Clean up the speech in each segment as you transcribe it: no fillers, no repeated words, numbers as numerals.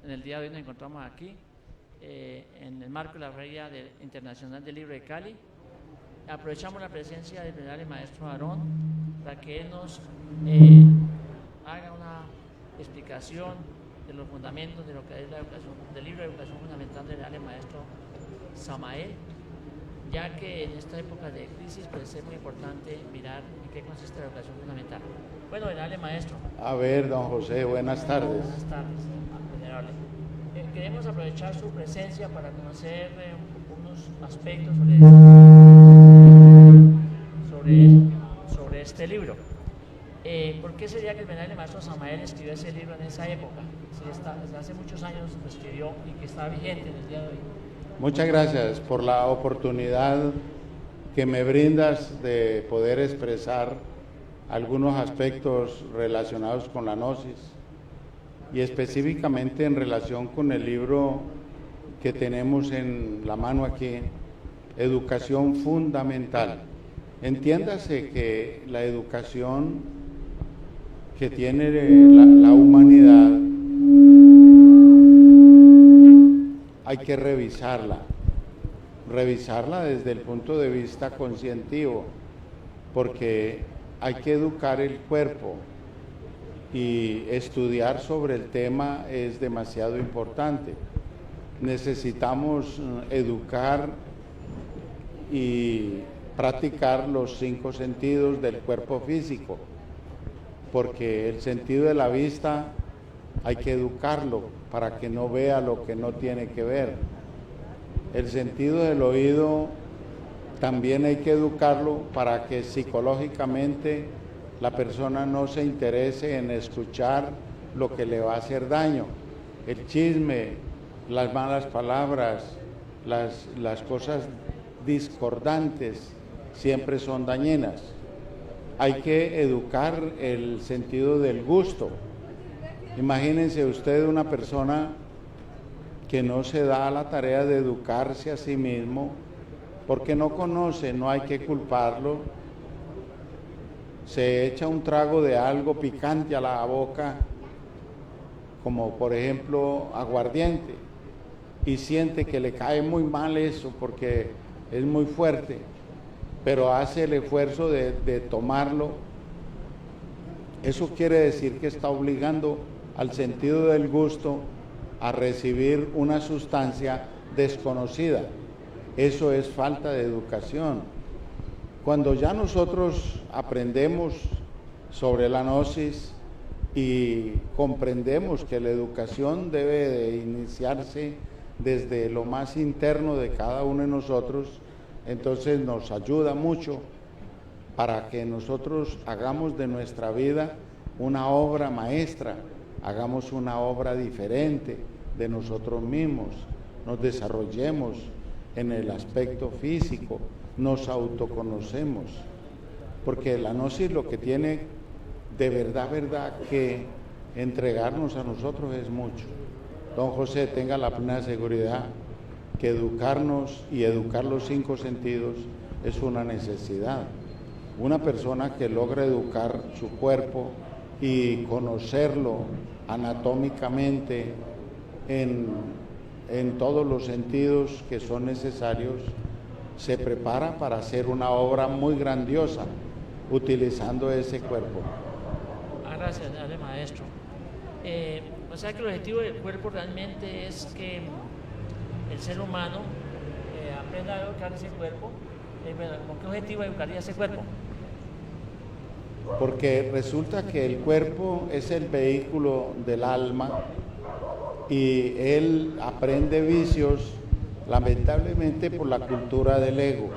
En el día de hoy nos encontramos aquí en el marco de la Feria Internacional del Libro de Cali. Aprovechamos la presencia del venerable maestro Aarón para que él nos haga una explicación de los fundamentos de lo que es la educación, del libro de educación fundamental del venerable maestro Samael, ya que en esta época de crisis pues es muy importante mirar en qué consiste la educación fundamental. Bueno, venerable maestro. A ver, don José, buenas tardes. Buenas tardes, venerable. Queremos aprovechar su presencia para conocer unos aspectos sobre este libro. ¿Por qué sería que el venerable maestro Samael escribió ese libro en esa época? Si desde hace muchos años lo escribió y que está vigente en el día de hoy. Muchas gracias por la oportunidad que me brindas de poder expresar algunos aspectos relacionados con la gnosis y específicamente en relación con el libro que tenemos en la mano aquí, Educación Fundamental. Entiéndase que la educación que tiene la humanidad hay que revisarla desde el punto de vista conscientivo, porque hay que educar el cuerpo y estudiar sobre el tema es demasiado importante. Necesitamos educar y practicar los 5 sentidos del cuerpo físico, porque el sentido de la vista hay que educarlo para que no vea lo que no tiene que ver. El sentido del oído también hay que educarlo para que psicológicamente la persona no se interese en escuchar lo que le va a hacer daño. El chisme, las malas palabras, las cosas discordantes siempre son dañinas. Hay que educar el sentido del gusto. Imagínense usted una persona que no se da a la tarea de educarse a sí mismo, porque no conoce, no hay que culparlo. Se echa un trago de algo picante a la boca, como por ejemplo aguardiente, y siente que le cae muy mal eso porque es muy fuerte, pero hace el esfuerzo de tomarlo. Eso quiere decir que está obligando al sentido del gusto a recibir una sustancia desconocida. Eso es falta de educación. Cuando ya nosotros aprendemos sobre la gnosis y comprendemos que la educación debe de iniciarse desde lo más interno de cada uno de nosotros, entonces nos ayuda mucho para que nosotros hagamos de nuestra vida una obra maestra, hagamos una obra diferente de nosotros mismos, nos desarrollemos en el aspecto físico, nos autoconocemos, porque la gnosis lo que tiene de verdad que entregarnos a nosotros es mucho. Don José, tenga la plena seguridad que educarnos y educar los 5 sentidos es una necesidad. Una persona que logra educar su cuerpo y conocerlo anatómicamente en todos los sentidos que son necesarios, se prepara para hacer una obra muy grandiosa utilizando ese cuerpo. Gracias, maestro. O sea que el objetivo del cuerpo realmente es que el ser humano aprenda a educar ese cuerpo. ¿Con qué objetivo educaría ese cuerpo? Porque resulta que el cuerpo es el vehículo del alma y él aprende vicios lamentablemente por la cultura del ego.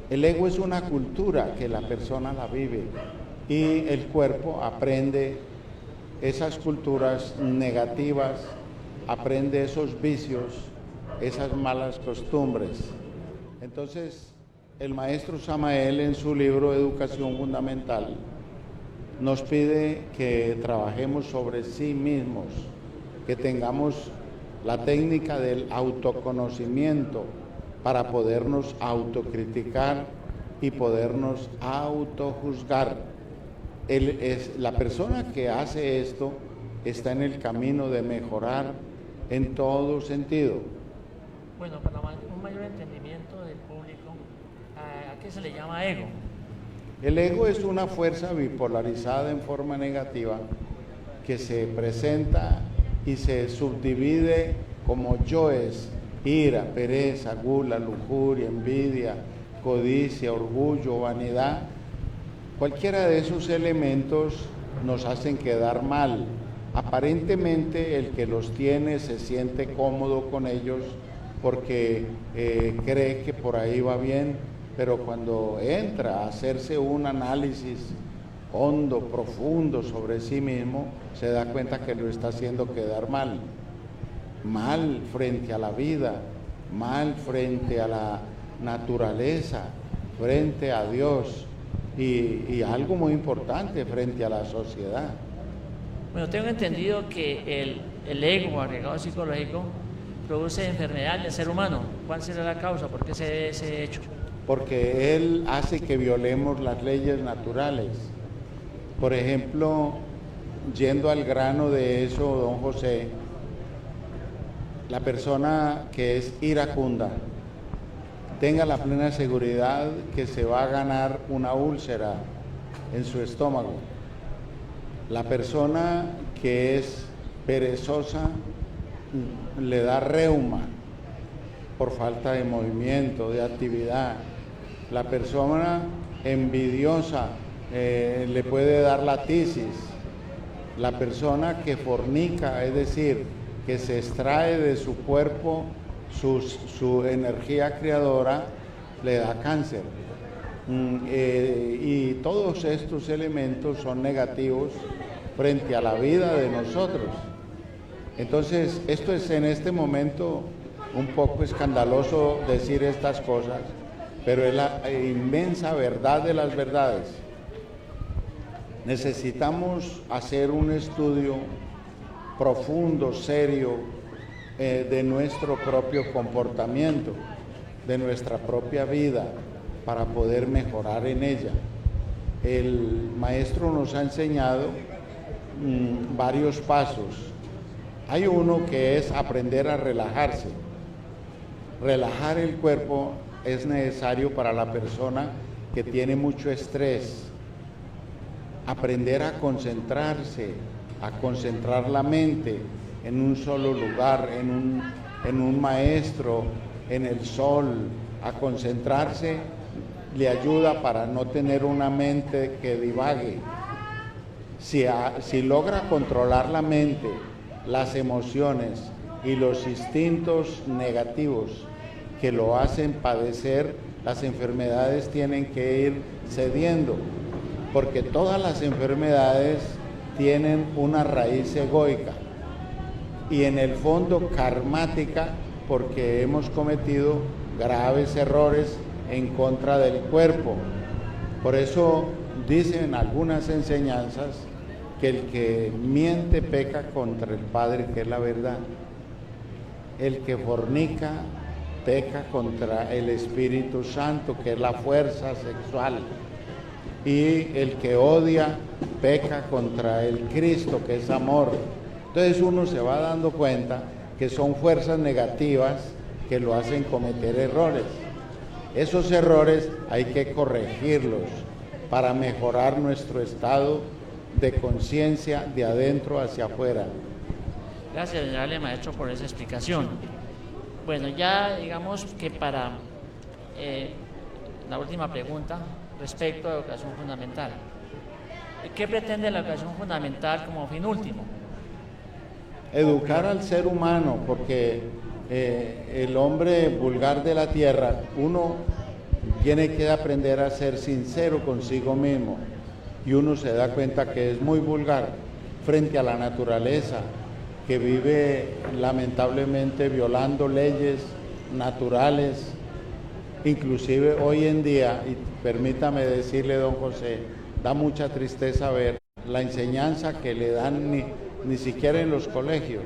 El ego es una cultura que la persona la vive y el cuerpo aprende esas culturas negativas, aprende esos vicios, esas malas costumbres. Entonces, el maestro Samael en su libro Educación Fundamental nos pide que trabajemos sobre sí mismos, que tengamos la técnica del autoconocimiento para podernos autocriticar y podernos autojuzgar. La persona que hace esto está en el camino de mejorar en todo sentido. Bueno, para un mayor entendimiento del público, ¿a qué se le llama ego? El ego es una fuerza bipolarizada en forma negativa que se presenta y se subdivide como yoes: ira, pereza, gula, lujuria, envidia, codicia, orgullo, vanidad. Cualquiera de esos elementos nos hacen quedar mal. Aparentemente el que los tiene se siente cómodo con ellos porque cree que por ahí va bien, pero cuando entra a hacerse un análisis hondo, profundo sobre sí mismo, se da cuenta que lo está haciendo quedar mal. Mal frente a la vida, mal frente a la naturaleza, frente a Dios y algo muy importante, frente a la sociedad. Bueno, tengo entendido que el ego agregado psicológico produce enfermedad en el ser humano. ¿Cuál será la causa? ¿Por qué se debe ese hecho? Porque él hace que violemos las leyes naturales. Por ejemplo, yendo al grano de eso, don José, la persona que es iracunda, tenga la plena seguridad que se va a ganar una úlcera en su estómago. La persona que es perezosa le da reuma por falta de movimiento, de actividad. La persona envidiosa le puede dar la tisis. La persona que fornica, es decir, que se extrae de su cuerpo su energía creadora, le da cáncer. Y todos estos elementos son negativos frente a la vida de nosotros. Entonces, esto es en este momento un poco escandaloso decir estas cosas, pero es la inmensa verdad de las verdades. Necesitamos hacer un estudio profundo, serio, de nuestro propio comportamiento, de nuestra propia vida, para poder mejorar en ella. El maestro nos ha enseñado varios pasos. Hay uno que es aprender a relajarse. Relajar el cuerpo es necesario para la persona que tiene mucho estrés. Aprender a concentrarse, a concentrar la mente en un solo lugar, en un maestro, en el sol. A concentrarse le ayuda para no tener una mente que divague. Si logra controlar la mente, las emociones y los instintos negativos que lo hacen padecer, las enfermedades tienen que ir cediendo, porque todas las enfermedades tienen una raíz egoica y en el fondo karmática, porque hemos cometido graves errores en contra del cuerpo. Por eso dicen algunas enseñanzas que el que miente peca contra el Padre, que es la verdad. El que fornica peca contra el Espíritu Santo, que es la fuerza sexual. Y el que odia peca contra el Cristo, que es amor. Entonces uno se va dando cuenta que son fuerzas negativas que lo hacen cometer errores. Esos errores hay que corregirlos para mejorar nuestro estado de conciencia de adentro hacia afuera. Gracias, venerable maestro, por esa explicación. Bueno, ya digamos que para la última pregunta respecto a la educación fundamental. ¿Qué pretende la educación fundamental como fin último? Educar al ser humano, porque el hombre vulgar de la tierra, uno tiene que aprender a ser sincero consigo mismo, y uno se da cuenta que es muy vulgar frente a la naturaleza, que vive lamentablemente violando leyes naturales. Inclusive hoy en día, y permítame decirle, don José, da mucha tristeza ver la enseñanza que le dan ni siquiera en los colegios.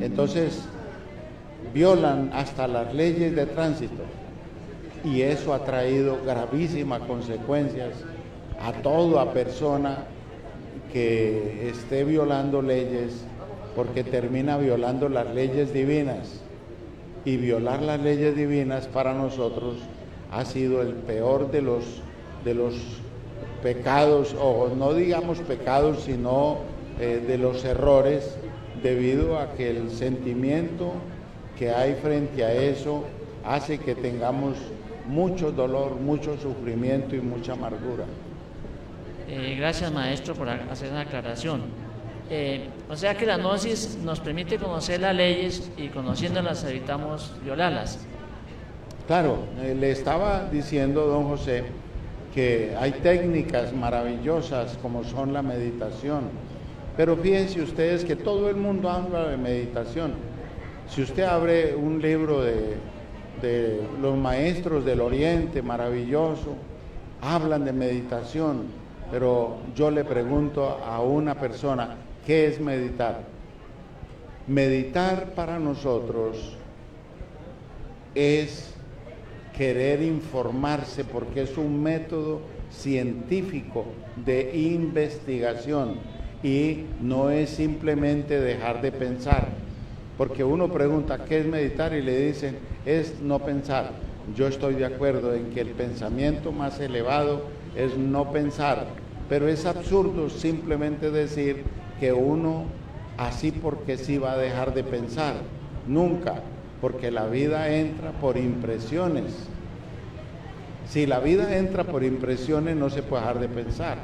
Entonces, violan hasta las leyes de tránsito, y eso ha traído gravísimas consecuencias a toda persona que esté violando leyes, porque termina violando las leyes divinas. Y violar las leyes divinas para nosotros ha sido el peor de los pecados, o no digamos pecados, sino de los errores, debido a que el sentimiento que hay frente a eso hace que tengamos mucho dolor, mucho sufrimiento y mucha amargura. Gracias, maestro, por hacer una aclaración. O sea que la gnosis nos permite conocer las leyes y conociéndolas evitamos violarlas. Claro, le estaba diciendo, don José, que hay técnicas maravillosas como son la meditación, pero fíjense ustedes que todo el mundo habla de meditación. Si usted abre un libro de los maestros del Oriente, maravilloso, hablan de meditación, pero yo le pregunto a una persona, ¿qué es meditar? Meditar para nosotros es querer informarse, porque es un método científico de investigación y no es simplemente dejar de pensar, porque uno pregunta ¿qué es meditar? Y le dicen es no pensar. Yo estoy de acuerdo en que el pensamiento más elevado es no pensar, pero es absurdo simplemente decir que uno así porque sí va a dejar de pensar. Nunca, porque la vida entra por impresiones. Si la vida entra por impresiones no se puede dejar de pensar.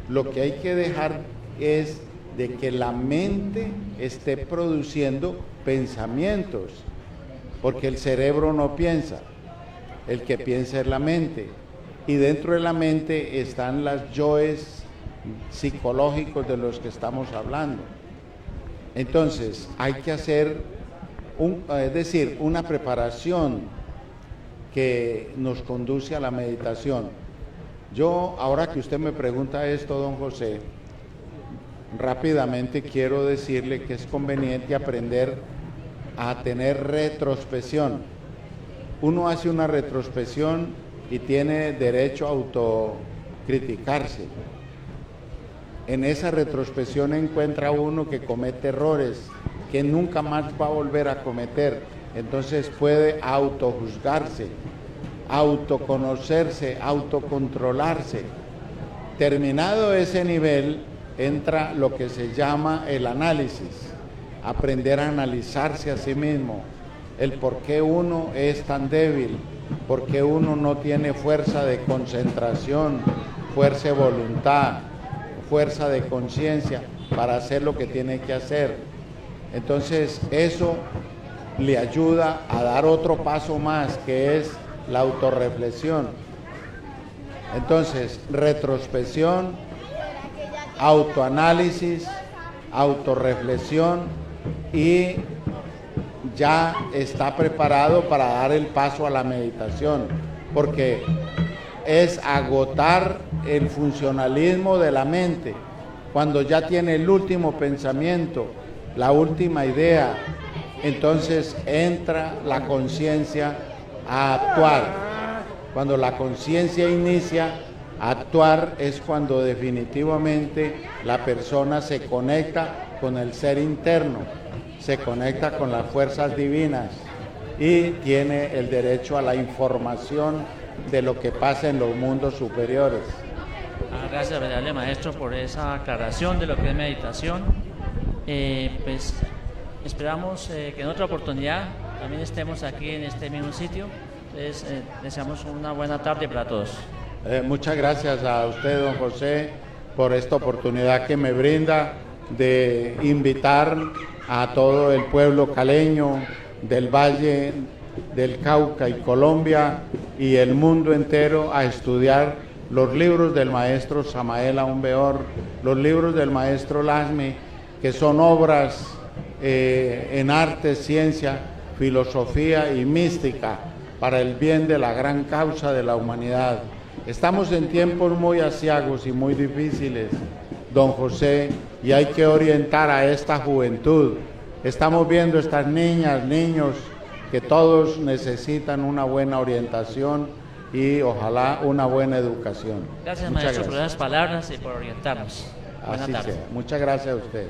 Lo que hay que dejar es de que la mente esté produciendo pensamientos, porque el cerebro no piensa, el que piensa es la mente, y dentro de la mente están las yoes psicológicos de los que estamos hablando. Entonces hay que hacer una preparación que nos conduce a la meditación. Yo, ahora que usted me pregunta esto, don José, rápidamente quiero decirle que es conveniente aprender a tener retrospección. Uno hace una retrospección y tiene derecho a autocriticarse. En esa retrospección encuentra uno que comete errores que nunca más va a volver a cometer. Entonces puede autojuzgarse, autoconocerse, autocontrolarse. Terminado ese nivel, entra lo que se llama el análisis, aprender a analizarse a sí mismo, el por qué uno es tan débil, por qué uno no tiene fuerza de concentración, fuerza de voluntad, fuerza de conciencia para hacer lo que tiene que hacer. Entonces eso le ayuda a dar otro paso más, que es la autorreflexión. Entonces, retrospección, autoanálisis, autorreflexión, y ya está preparado para dar el paso a la meditación, porque es agotar el funcionalismo de la mente. Cuando ya tiene el último pensamiento, la última idea, entonces entra la conciencia a actuar. Cuando la conciencia inicia a actuar es cuando definitivamente la persona se conecta con el ser interno, se conecta con las fuerzas divinas y tiene el derecho a la información de lo que pasa en los mundos superiores. Gracias, venerable maestro, por esa aclaración de lo que es meditación. Pues esperamos que en otra oportunidad también estemos aquí en este mismo sitio. Entonces, deseamos una buena tarde para todos. Muchas gracias a usted, don José, por esta oportunidad que me brinda de invitar a todo el pueblo caleño del Valle del Cauca y Colombia y el mundo entero a estudiar los libros del maestro Samael Aún Weor, los libros del maestro Lasme, que son obras en arte, ciencia, filosofía y mística para el bien de la gran causa de la humanidad. Estamos en tiempos muy aciagos y muy difíciles, don José, y hay que orientar a esta juventud. Estamos viendo estas niñas, niños, que todos necesitan una buena orientación y ojalá una buena educación. Gracias, maestro, por las palabras y por orientarnos. Buenas Así tardes. sea. Muchas gracias a usted.